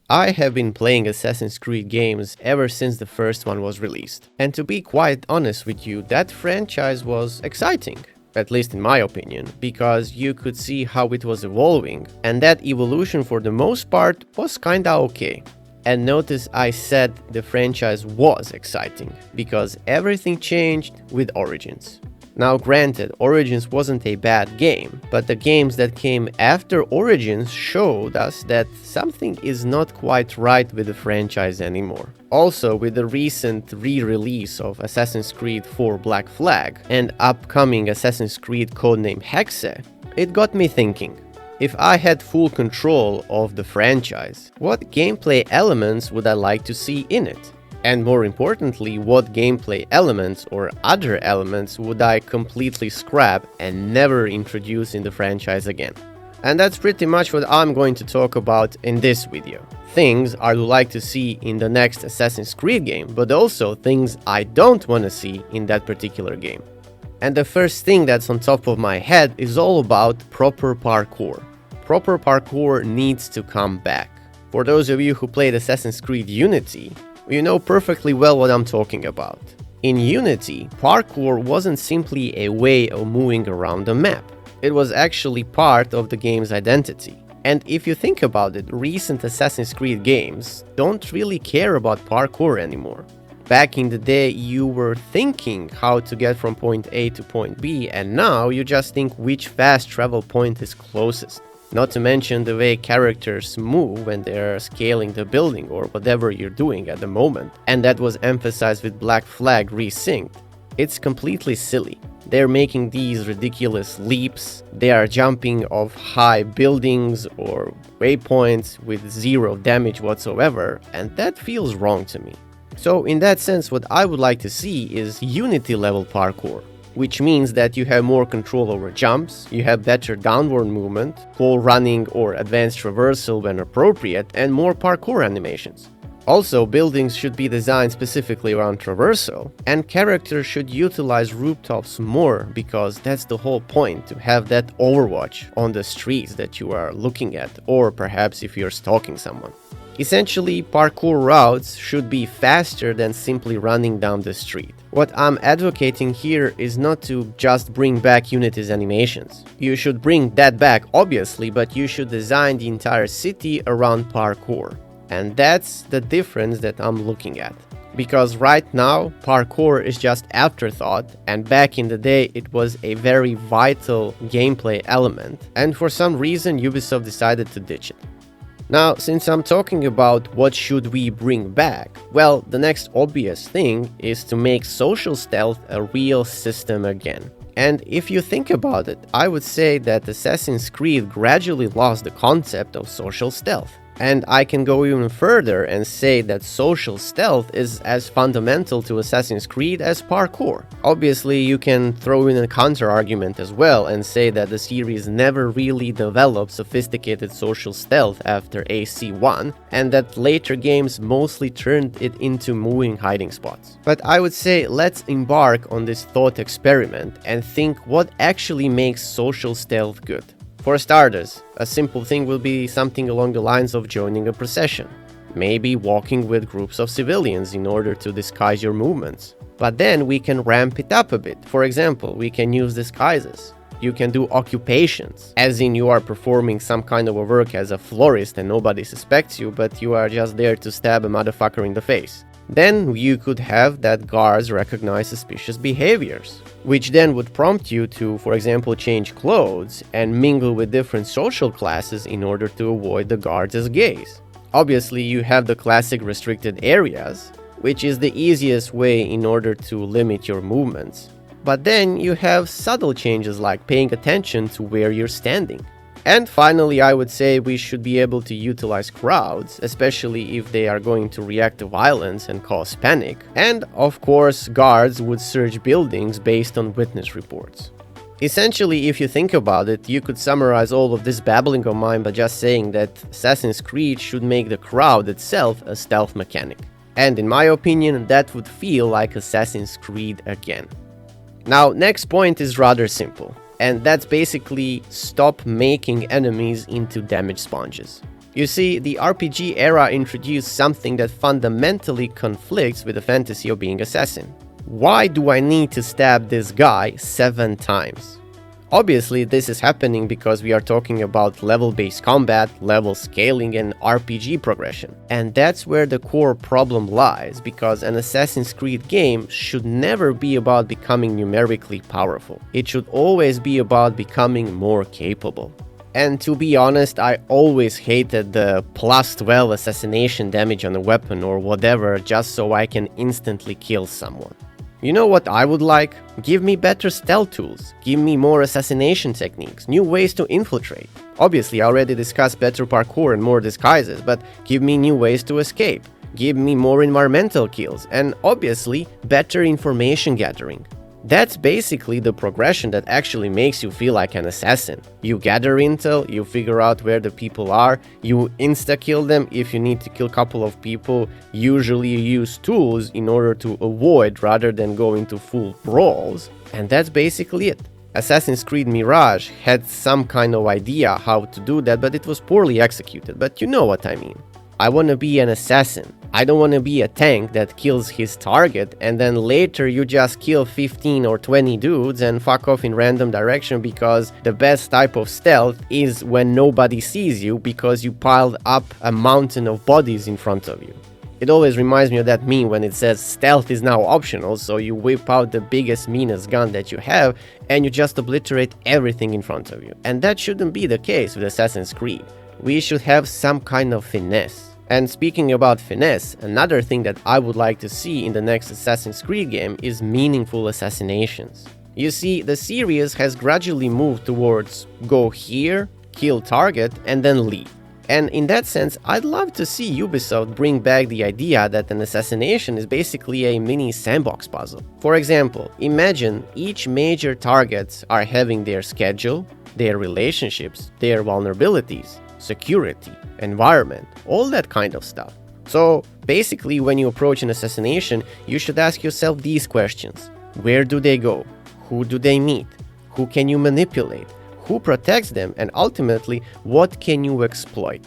I have been playing Assassin's Creed games ever since the first one was released. And to be quite honest with you, that franchise was exciting. At least in my opinion, because you could see how it was evolving, and that evolution for the most part was kinda okay. And notice I said the franchise was exciting, because everything changed with Origins. Now granted, Origins wasn't a bad game, but the games that came after Origins showed us that something is not quite right with the franchise anymore. Also, with the recent re-release of Assassin's Creed 4 Black Flag and upcoming Assassin's Creed codename Hexe, it got me thinking. If I had full control of the franchise, what gameplay elements would I like to see in it? And more importantly, what gameplay elements or other elements would I completely scrap and never introduce in the franchise again? And that's pretty much what I'm going to talk about in this video. Things I would like to see in the next Assassin's Creed game, but also things I don't want to see in that particular game. And the first thing that's on top of my head is all about proper parkour. Proper parkour needs to come back. For those of you who played Assassin's Creed Unity, you know perfectly well what I'm talking about. In Unity, parkour wasn't simply a way of moving around the map. It was actually part of the game's identity. And if you think about it, recent Assassin's Creed games don't really care about parkour anymore. Back in the day, you were thinking how to get from point A to point B, and now you just think which fast travel point is closest. Not to mention the way characters move when they're scaling the building or whatever you're doing at the moment, and that was emphasized with Black Flag Resynced. It's completely silly. They're making these ridiculous leaps, they are jumping off high buildings or waypoints with zero damage whatsoever, and that feels wrong to me. So in that sense, what I would like to see is Unity level parkour, which means that you have more control over jumps, you have better downward movement, wall running or advanced traversal when appropriate, and more parkour animations. Also, buildings should be designed specifically around traversal, and characters should utilize rooftops more, because that's the whole point, to have that overwatch on the streets that you are looking at, or perhaps if you're stalking someone. Essentially, parkour routes should be faster than simply running down the street. What I'm advocating here is not to just bring back Unity's animations. You should bring that back, obviously, but you should design the entire city around parkour. And that's the difference that I'm looking at. Because right now, parkour is just afterthought, and back in the day it was a very vital gameplay element, and for some reason Ubisoft decided to ditch it. Now, since I'm talking about what should we bring back, well, the next obvious thing is to make social stealth a real system again. And if you think about it, I would say that Assassin's Creed gradually lost the concept of social stealth. And I can go even further and say that social stealth is as fundamental to Assassin's Creed as parkour. Obviously, you can throw in a counter-argument as well and say that the series never really developed sophisticated social stealth after AC1, and that later games mostly turned it into moving hiding spots. But I would say let's embark on this thought experiment and think what actually makes social stealth good. For starters, a simple thing will be something along the lines of joining a procession. Maybe walking with groups of civilians in order to disguise your movements. But then we can ramp it up a bit. For example, we can use disguises. You can do occupations, as in you are performing some kind of a work as a florist and nobody suspects you, but you are just there to stab a motherfucker in the face. Then you could have that guards recognize suspicious behaviors, which then would prompt you to, for example, change clothes and mingle with different social classes in order to avoid the guards' gaze. Obviously, you have the classic restricted areas, which is the easiest way in order to limit your movements. But then you have subtle changes like paying attention to where you're standing. And finally, I would say we should be able to utilize crowds, especially if they are going to react to violence and cause panic. And of course, guards would search buildings based on witness reports. Essentially, if you think about it, you could summarize all of this babbling of mine by just saying that Assassin's Creed should make the crowd itself a stealth mechanic. And in my opinion, that would feel like Assassin's Creed again. Now, next point is rather simple. And that's basically stop making enemies into damage sponges. You see, the RPG era introduced something that fundamentally conflicts with the fantasy of being assassin. Why do I need to stab this guy 7 times? Obviously, this is happening because we are talking about level-based combat, level scaling, and RPG progression. And that's where the core problem lies, because an Assassin's Creed game should never be about becoming numerically powerful. It should always be about becoming more capable. And to be honest, I always hated the plus 12 assassination damage on a weapon or whatever just so I can instantly kill someone. You know what I would like? Give me better stealth tools, give me more assassination techniques, new ways to infiltrate. Obviously, I already discussed better parkour and more disguises, but give me new ways to escape. Give me more environmental kills, and obviously, better information gathering. That's basically the progression that actually makes you feel like an assassin. You gather intel, you figure out where the people are, you insta-kill them if you need to kill a couple of people. Usually you use tools in order to avoid rather than go into full brawls. And that's basically it. Assassin's Creed Mirage had some kind of idea how to do that, but it was poorly executed. But you know what I mean. I want to be an assassin. I don't want to be a tank that kills his target and then later you just kill 15 or 20 dudes and fuck off in random direction, because the best type of stealth is when nobody sees you because you piled up a mountain of bodies in front of you. It always reminds me of that meme when it says stealth is now optional, so you whip out the biggest, meanest gun that you have and you just obliterate everything in front of you. And that shouldn't be the case with Assassin's Creed. We should have some kind of finesse. And speaking about finesse, another thing that I would like to see in the next Assassin's Creed game is meaningful assassinations. You see, the series has gradually moved towards go here, kill target, and then leave. And in that sense, I'd love to see Ubisoft bring back the idea that an assassination is basically a mini sandbox puzzle. For example, imagine each major targets are having their schedule, their relationships, their vulnerabilities, security, environment, all that kind of stuff. So basically, when you approach an assassination, you should ask yourself these questions. Where do they go? Who do they meet? Who can you manipulate? Who protects them? And ultimately, what can you exploit?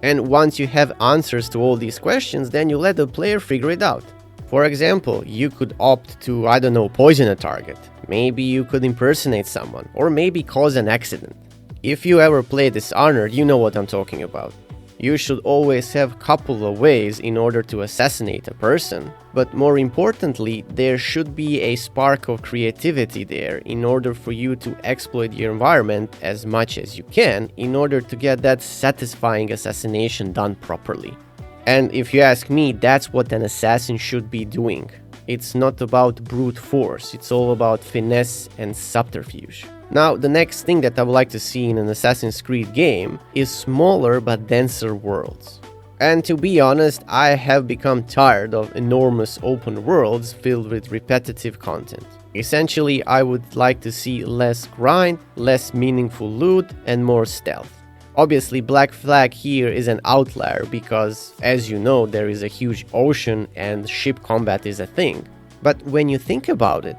And once you have answers to all these questions, then you let the player figure it out. For example, you could opt to, I don't know, poison a target. Maybe you could impersonate someone, or maybe cause an accident. If you ever play Dishonored, you know what I'm talking about. You should always have a couple of ways in order to assassinate a person, but more importantly, there should be a spark of creativity there in order for you to exploit your environment as much as you can in order to get that satisfying assassination done properly. And if you ask me, that's what an assassin should be doing. It's not about brute force, it's all about finesse and subterfuge. Now, the next thing that I would like to see in an Assassin's Creed game is smaller but denser worlds. And to be honest, I have become tired of enormous open worlds filled with repetitive content. Essentially, I would like to see less grind, less meaningful loot, and more stealth. Obviously, Black Flag here is an outlier because, as you know, there is a huge ocean and ship combat is a thing. But when you think about it,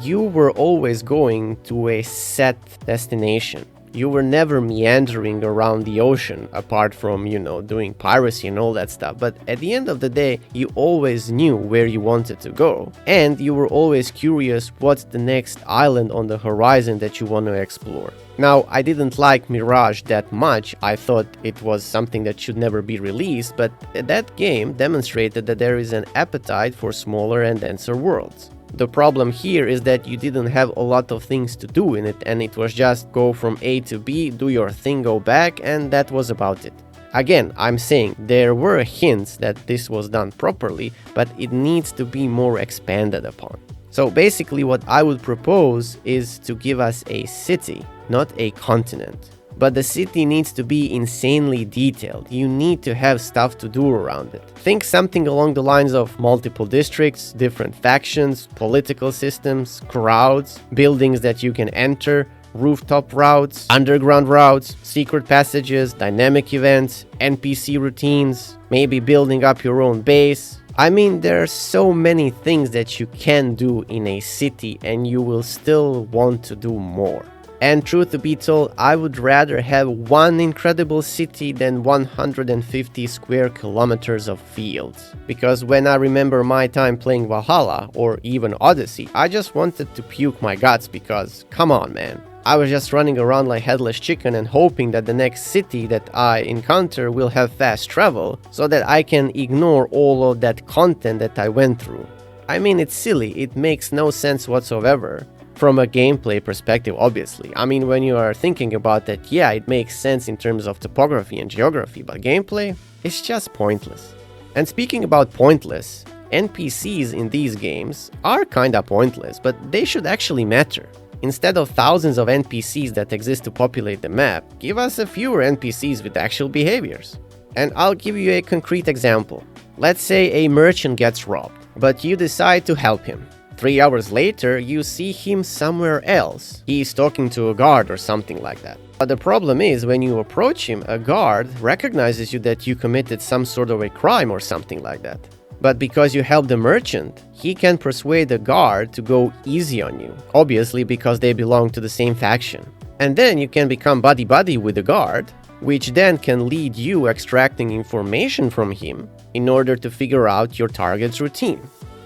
you were always going to a set destination. You were never meandering around the ocean, apart from, doing piracy and all that stuff. But at the end of the day, you always knew where you wanted to go. And you were always curious what's the next island on the horizon that you want to explore. Now, I didn't like Mirage that much. I thought it was something that should never be released. But that game demonstrated that there is an appetite for smaller and denser worlds. The problem here is that you didn't have a lot of things to do in it, and it was just go from A to B, do your thing, go back, and that was about it. Again, I'm saying there were hints that this was done properly, but it needs to be more expanded upon. So basically what I would propose is to give us a city, not a continent. But the city needs to be insanely detailed. You need to have stuff to do around it. Think something along the lines of multiple districts, different factions, political systems, crowds, buildings that you can enter, rooftop routes, underground routes, secret passages, dynamic events, NPC routines, maybe building up your own base. I mean, there are so many things that you can do in a city and you will still want to do more. And truth to be told, I would rather have one incredible city than 150 square kilometers of fields. Because when I remember my time playing Valhalla or even Odyssey, I just wanted to puke my guts because, come on man. I was just running around like headless chicken and hoping that the next city that I encounter will have fast travel, so that I can ignore all of that content that I went through. I mean, it's silly, it makes no sense whatsoever. From a gameplay perspective, obviously. I mean, when you are thinking about that, yeah, it makes sense in terms of topography and geography, but gameplay, it's just pointless. And speaking about pointless, NPCs in these games are kinda pointless, but they should actually matter. Instead of thousands of NPCs that exist to populate the map, give us a fewer NPCs with actual behaviors. And I'll give you a concrete example. Let's say a merchant gets robbed, but you decide to help him. 3 hours later, you see him somewhere else. He's talking to a guard or something like that. But the problem is, when you approach him, a guard recognizes you that you committed some sort of a crime or something like that. But because you helped the merchant, he can persuade the guard to go easy on you, obviously because they belong to the same faction. And then you can become buddy-buddy with the guard, which then can lead you extracting information from him in order to figure out your target's routine.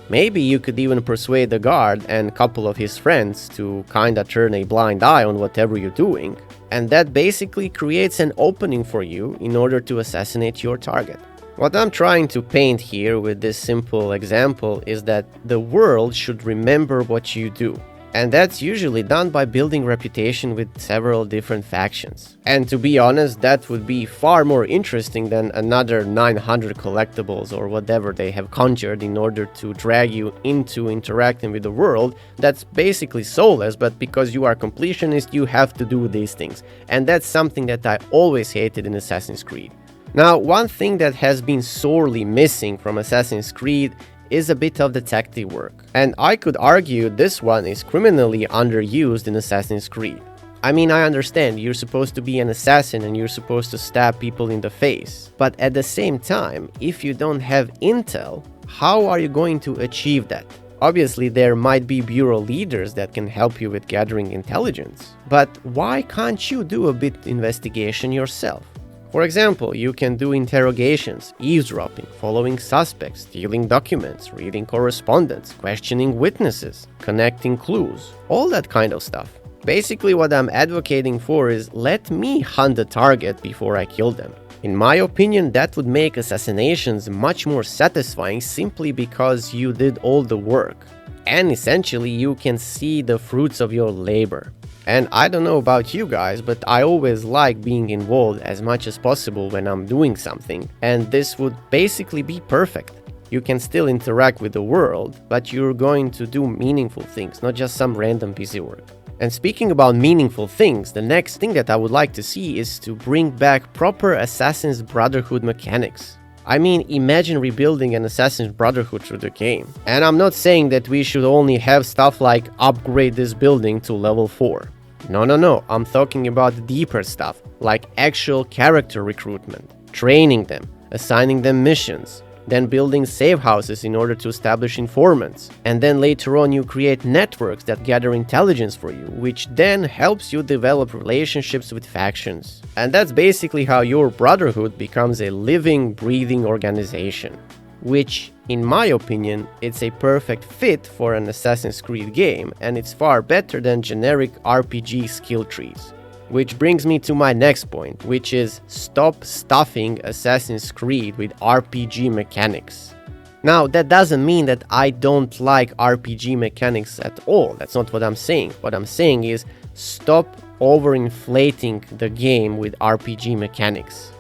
Maybe you could even persuade the guard and a couple of his friends to kinda turn a blind eye on whatever you're doing, and that basically creates an opening for you in order to assassinate your target. What I'm trying to paint here with this simple example is that the world should remember what you do. And that's usually done by building reputation with several different factions. And to be honest, that would be far more interesting than another 900 collectibles or whatever they have conjured in order to drag you into interacting with the world that's basically soulless, but because you are completionist, you have to do these things. And that's something that I always hated in Assassin's Creed. Now, one thing that has been sorely missing from Assassin's Creed is a bit of detective work. And I could argue this one is criminally underused in Assassin's Creed. I mean, I understand you're supposed to be an assassin and you're supposed to stab people in the face. But at the same time, if you don't have intel, how are you going to achieve that? Obviously, there might be bureau leaders that can help you with gathering intelligence. But why can't you do a bit investigation yourself? For example, you can do interrogations, eavesdropping, following suspects, stealing documents, reading correspondence, questioning witnesses, connecting clues, all that kind of stuff. Basically, what I'm advocating for is let me hunt the target before I kill them. In my opinion, that would make assassinations much more satisfying simply because you did all the work. And essentially, you can see the fruits of your labor. And I don't know about you guys, but I always like being involved as much as possible when I'm doing something, and this would basically be perfect. You can still interact with the world, but you're going to do meaningful things, not just some random piece of work. And speaking about meaningful things, the next thing that I would like to see is to bring back proper Assassin's Brotherhood mechanics. I mean, imagine rebuilding an Assassin's Brotherhood through the game. And I'm not saying that we should only have stuff like upgrade this building to level 4. No, I'm talking about deeper stuff, like actual character recruitment, training them, assigning them missions, then building safe houses in order to establish informants, and then later on you create networks that gather intelligence for you, which then helps you develop relationships with factions. And that's basically how your brotherhood becomes a living, breathing organization. Which, in my opinion, it's a perfect fit for an Assassin's Creed game, and it's far better than generic RPG skill trees. Which brings me to my next point, which is stop stuffing Assassin's Creed with RPG mechanics. Now, that doesn't mean that I don't like RPG mechanics at all. That's not what I'm saying. What I'm saying is stop overinflating the game with RPG mechanics.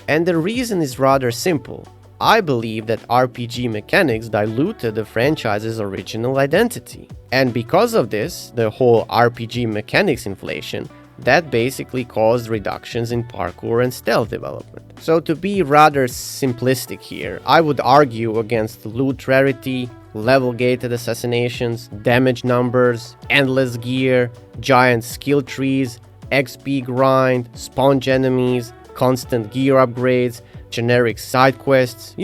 And the reason is rather simple. I believe that RPG mechanics diluted the franchise's original identity. And because of this, the whole RPG mechanics inflation, that basically caused reductions in parkour and stealth development. So to be rather simplistic here, I would argue against loot rarity, level-gated assassinations, damage numbers, endless gear, giant skill trees, XP grind, sponge enemies, constant gear upgrades, generic side quests,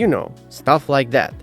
stuff like that.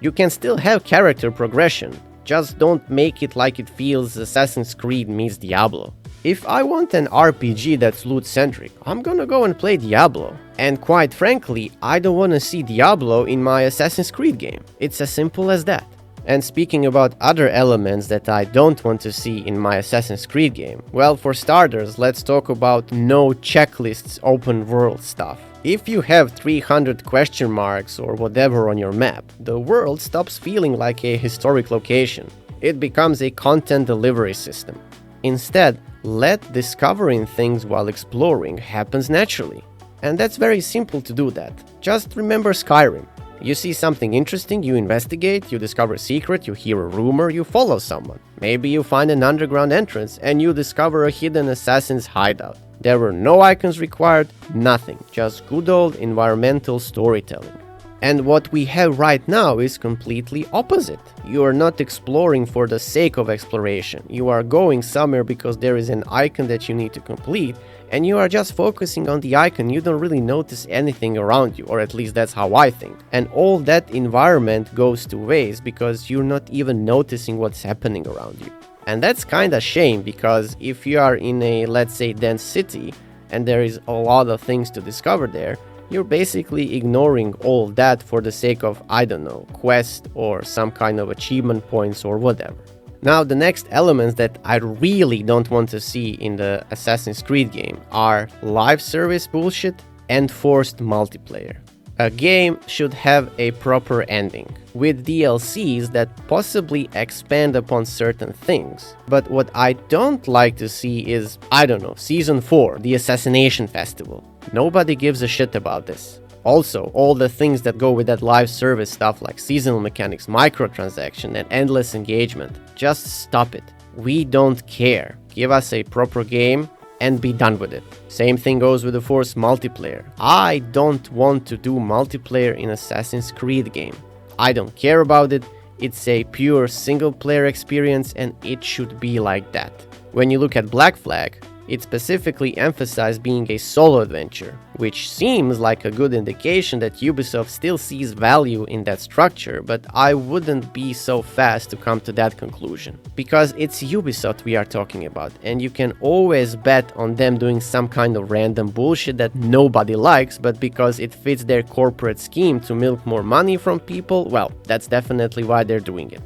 You can still have character progression, just don't make it like it feels Assassin's Creed meets Diablo. If I want an RPG that's loot-centric, I'm gonna go and play Diablo. And quite frankly, I don't wanna see Diablo in my Assassin's Creed game. It's as simple as that. And speaking about other elements that I don't want to see in my Assassin's Creed game, well, for starters, let's talk about no checklists open world stuff. If you have 300 question marks or whatever on your map, the world stops feeling like a historic location. It becomes a content delivery system. Instead, let discovering things while exploring happens naturally. And that's very simple to do that. Just remember Skyrim. You see something interesting, you investigate, you discover a secret, you hear a rumor, you follow someone. Maybe you find an underground entrance and you discover a hidden assassin's hideout. There were no icons required, nothing, just good old environmental storytelling. And what we have right now is completely opposite. You are not exploring for the sake of exploration. You are going somewhere because there is an icon that you need to complete, and you are just focusing on the icon. You don't really notice anything around you, or at least that's how I think. And all that environment goes to waste because you're not even noticing what's happening around you. And that's kinda shame, because if you are in a, let's say, dense city, and there is a lot of things to discover there, you're basically ignoring all that for the sake of, I don't know, quest or some kind of achievement points or whatever. Now, the next elements that I really don't want to see in the Assassin's Creed game are live service bullshit and forced multiplayer. A game should have a proper ending, with DLCs that possibly expand upon certain things. But what I don't like to see is, I don't know, Season 4, the Assassination Festival. Nobody gives a shit about this. Also, all the things that go with that live service stuff like seasonal mechanics, microtransaction, and endless engagement. Just stop it. We don't care. Give us a proper game and be done with it. Same thing goes with the forced multiplayer. I don't want to do multiplayer in Assassin's Creed game. I don't care about it. It's a pure single player experience and it should be like that. When you look at Black Flag, it specifically emphasized being a solo adventure, which seems like a good indication that Ubisoft still sees value in that structure, but I wouldn't be so fast to come to that conclusion. Because it's Ubisoft we are talking about, and you can always bet on them doing some kind of random bullshit that nobody likes, but because it fits their corporate scheme to milk more money from people, well, that's definitely why they're doing it.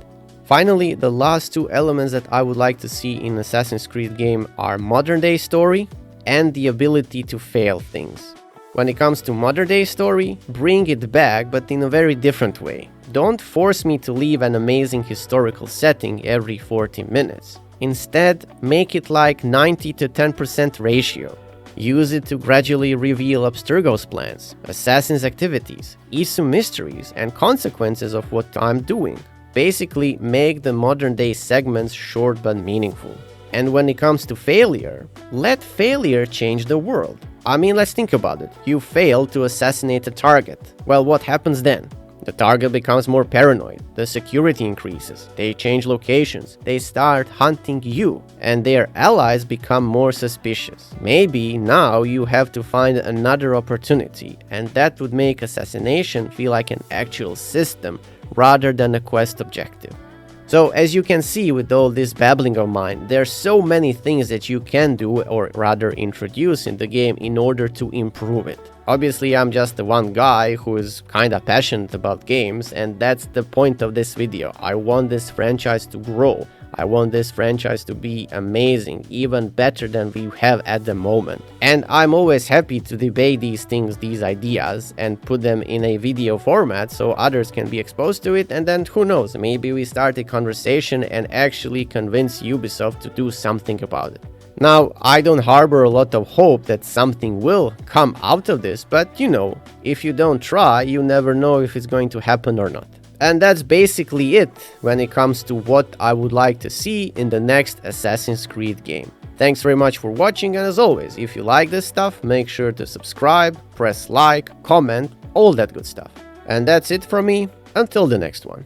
Finally, the last two elements that I would like to see in Assassin's Creed game are modern day story and the ability to fail things. When it comes to modern day story, bring it back, but in a very different way. Don't force me to leave an amazing historical setting every 40 minutes. Instead, make it like 90 to 10% ratio. Use it to gradually reveal Abstergo's plans, Assassin's activities, issue mysteries, and consequences of what I'm doing. Basically, make the modern day segments short but meaningful. And when it comes to failure, let failure change the world. I mean, let's think about it. You fail to assassinate a target. Well, what happens then? The target becomes more paranoid, the security increases, they change locations, they start hunting you, and their allies become more suspicious. Maybe now you have to find another opportunity, and that would make assassination feel like an actual system rather than a quest objective. So as you can see with all this babbling of mine, there's so many things that you can do, or rather introduce in the game in order to improve it. Obviously, I'm just the one guy who is kinda passionate about games, and that's the point of this video. I want this franchise to grow. I want this franchise to be amazing, even better than we have at the moment. And I'm always happy to debate these things, these ideas, and put them in a video format so others can be exposed to it, and then who knows, maybe we start a conversation and actually convince Ubisoft to do something about it. Now, I don't harbor a lot of hope that something will come out of this, but you know, if you don't try, you never know if it's going to happen or not. And that's basically it when it comes to what I would like to see in the next Assassin's Creed game. Thanks very much for watching, and as always, if you like this stuff, make sure to subscribe, press like, comment, all that good stuff. And that's it from me, until the next one.